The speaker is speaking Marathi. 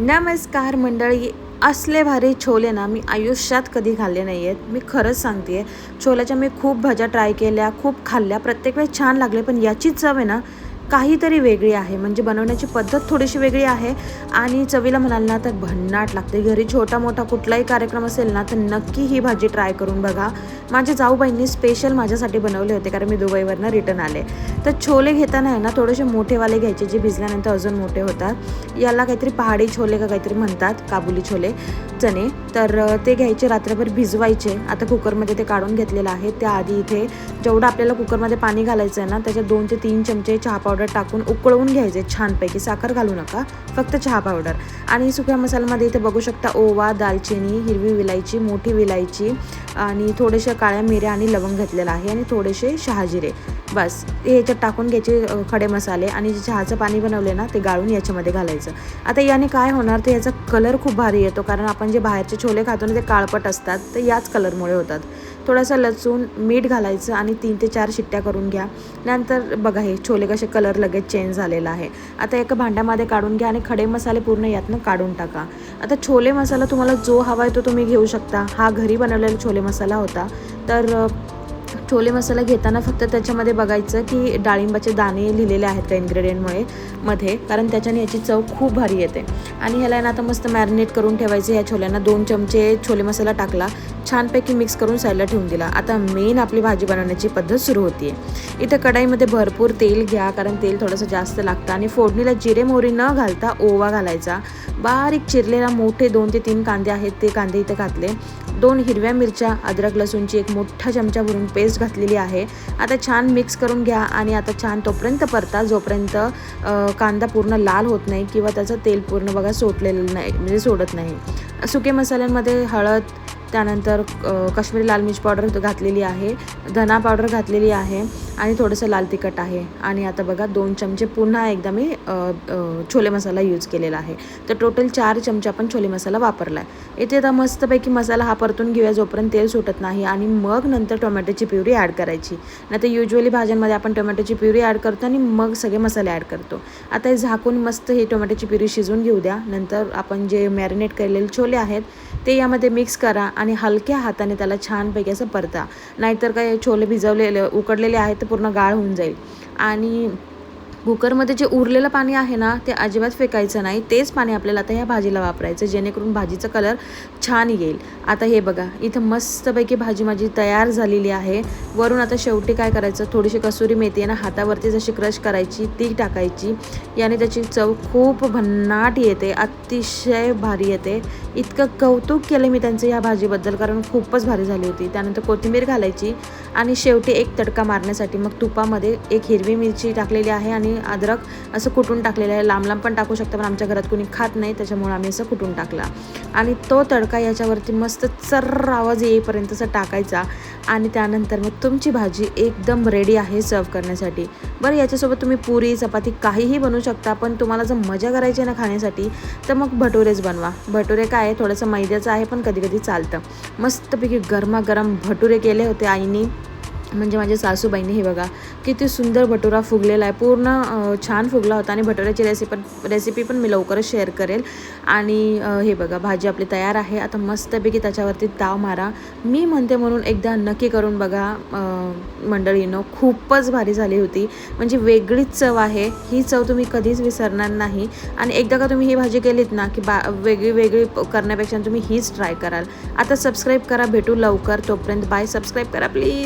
नमस्कार मंडळी. असले भारी छोले ना मी आयुष्यात कधी खाल्ले नाही आहेत. मी खरंच सांगते आहे, छोल्याच्या मी खूप भाज्या ट्राय केल्या, खूप खाल्ल्या, प्रत्येक वेळेस छान लागले. पण याची चव आहे ना काहीतरी वेगळी आहे. म्हणजे बनवण्याची पद्धत थोडीशी वेगळी आहे आणि चवीला म्हणाल ना तर भन्नाट लागते. घरी छोटा मोठा कुठलाही कार्यक्रम असेल ना तर नक्की ही भाजी ट्राय करून बघा. माझ्या जाऊबाईंनी स्पेशल माझ्यासाठी बनवले होते, कारण मी दुबईवरनं रिटर्न आले. तर छोले घेताना आहे ना थोडेसे मोठेवाले घ्यायचे, जे भिजल्यानंतर अजून मोठे होतात. याला काहीतरी पहाडी छोले का काहीतरी म्हणतात, काबुली छोले चणे. तर ते घ्यायचे, रात्रभर भिजवायचे. आता कुकरमध्ये ते काढून घेतलेलं आहे. त्याआधी इथे जेवढं आपल्याला कुकरमध्ये पाणी घालायचं आहे ना त्याच्यात 2 ते 3 चमचे चहा पावडर टाकून उकळवून घ्यायचे छानपैकी. साखर घालू नका, फक्त चहा पावडर. आणि सुक्या मसाल्यामध्ये इथे बघू शकता ओवा, दालचिनी, हिरवी विलायची, मोठी विलायची आणि थोडेशा काळ्या मिऱ्या आणि लवंग घेतलेला आहे आणि थोडेसे शहाजिरे. बस हे याच्यात टाकून घ्यायचे खडे मसाले आणि जे चहाचं पाणी बनवले ना ते गाळून याच्यामध्ये घालायचं. आता याने काय होणार, तर याचा कलर खूप भारी येतो, कारण आपण जे बाहेरचे छोले खातो ना ते काळपट असतात, तर याच कलरमुळे होतात. थोडासा लसूण, मीठ घालायचं आणि 3 ते 4 शिट्ट्या करून घ्या. नंतर बघा हे छोले कसे कलर लगेच चेंज झालेला आहे. आता एका भांड्यामध्ये काढून घ्या आणि खडे मसाले पूर्ण यातनं काढून टाका. आता छोले मसाला तुम्हाला जो हवा आहे तो तुम्ही घेऊ शकता. हा घरी बनवलेला छोले मसाला होता. तर छोले मसाला घेताना फक्त त्याच्यामध्ये बघायचं की डाळिंबाचे दाणे लिहिलेले आहेत का इन्ग्रेडियंटमुळे मध्ये, कारण त्याच्याने याची चव खूप भारी येते. आणि ह्याला ना आता मस्त मॅरिनेट करून ठेवायचं. या छोल्यांना 2 चमचे छोले मसाला टाकला, छानपैकी मिक्स करून साईडला ठेवून दिला. आता मेन आपली भाजी बनवण्याची पद्धत सुरू होती आहे. इथं कढाईमध्ये भरपूर तेल घ्या, कारण तेल थोडंसं जास्त लागतं. आणि फोडणीला जिरे मोहरी न घालता ओवा घालायचा. बारीक चिरलेला मोठे 2 ते 3 कांदे आहेत, ते कांदे इथे घातले. 2 हिरव्या मिरच्या, अद्रक लसूणची 1 मोठा चमचा भरून पेस्ट घातलेली आहे. आता छान मिक्स करून घ्या आणि आता छान तोपर्यंत परता जोपर्यंत कांदा पूर्ण लाल होत नाही किंवा त्याचं तेल पूर्ण बघा सोडलेलं नाही, म्हणजे सोडत नाही. सुके मसाल्यांमध्ये हळद, त्यानंतर काश्मीरी लाल मिर्च पावडर घातलेली आहे, धना पावडर घातलेली आहे आणि थोडंसं लाल तिखट आहे. आणि आता बघा 2 चमचे पुन्हा एकदा मी छोले मसाला यूज केलेला आहे. तर टोटल 4 चमचे आपण छोले मसाला वापरला आहे. इथे आता मस्तपैकी मसाला हा परतून घेऊया जोपर्यंत तेल सुटत नाही. आणि मग नंतर टोमॅटोची प्युरी ॲड करायची. नाही तर युजली भाज्यांमध्ये आपण टोमॅटोची प्युरी ॲड करतो आणि मग सगळे मसाले ॲड करतो. आता हे झाकून मस्त ही टोमॅटोची प्युरी शिजून घेऊ द्या. नंतर आपण जे मॅरिनेट केलेले छोले आहेत ते यामध्ये मिक्स करा आणि हलक्या हाताने त्याला छानपैकी असं परता. नाहीतर काय छोले भिजवलेले उकडलेले आहेत तर पूर्ण गाळ होऊन जाईल. आणि कुकरमध्ये जे उरलेलं पाणी आहे ना ते अजिबात फेकायचं नाही. तेच पाणी आपल्याला आता ह्या भाजीला वापरायचं, जेणेकरून भाजीचा कलर छान येईल. आता हे बघा इथं मस्तपैकी भाजी माझी तयार झालेली आहे. वरून आता शेवटी काय करायचं, थोडीशी कसुरी मेथी आहे ना हातावरती जशी क्रश करायची ती टाकायची. याने त्याची चव खूप भन्नाट येते, अतिशय भारी येते. इतकं कौतुक केलं मी त्यांचं या भाजीबद्दल, कारण खूपच भारी झाली होती. त्यानंतर कोथिंबीर घालायची आणि शेवटी एक तडका मारण्यासाठी मग तुपामध्ये 1 हिरवी मिरची टाकलेली आहे आणि अद्रक असं कुटून टाकलेलं आहे. लांब लांब पण टाकू शकता, पण आमच्या घरात कोणी खात नाही त्याच्यामुळे आम्ही असं कुटून टाकला. आणि तो तडका याच्यावरती मस्त चर्र आवाज येईपर्यंत असं टाकायचा. आणि त्यानंतर मग तुमची भाजी एकदम रेडी आहे सर्व करण्यासाठी. बरं याच्यासोबत तुम्ही पुरी चपाती काहीही बनवू शकता, पण तुम्हाला जर मजा करायची आहे ना खाण्यासाठी तर मग भटुरेच बनवा. भटुरे काय आहे, थोडंसं मैद्याचं आहे पण कधी कधी चालतं. मस्तपैकी गरमागरम भटुरे केले होते आईनी, म्हणजे माझ्या सासूबाईंनी. हे बघा किती सुंदर भटुरा फुगलेला आहे, पूर्ण छान फुगला होता. आणि भटुऱ्याची रेसिपी पण मी लवकरच शेअर करेल. आणि हे बघा भाजी आपली तयार आहे. आता मस्तपैकी त्याच्यावरती ताव मारा. मी म्हणते म्हणून एकदा नक्की करून बघा मंडळीनं, खूपच भारी झाली होती. म्हणजे वेगळीच चव आहे ही. चव तुम्ही कधीच विसरणार नाही. आणि एकदा का तुम्ही ही भाजी केलीत ना की वेगळी करण्यापेक्षा तुम्ही हीच ट्राय कराल. आता सबस्क्राईब करा, भेटू लवकर. तोपर्यंत बाय. सबस्क्राईब करा प्लीज.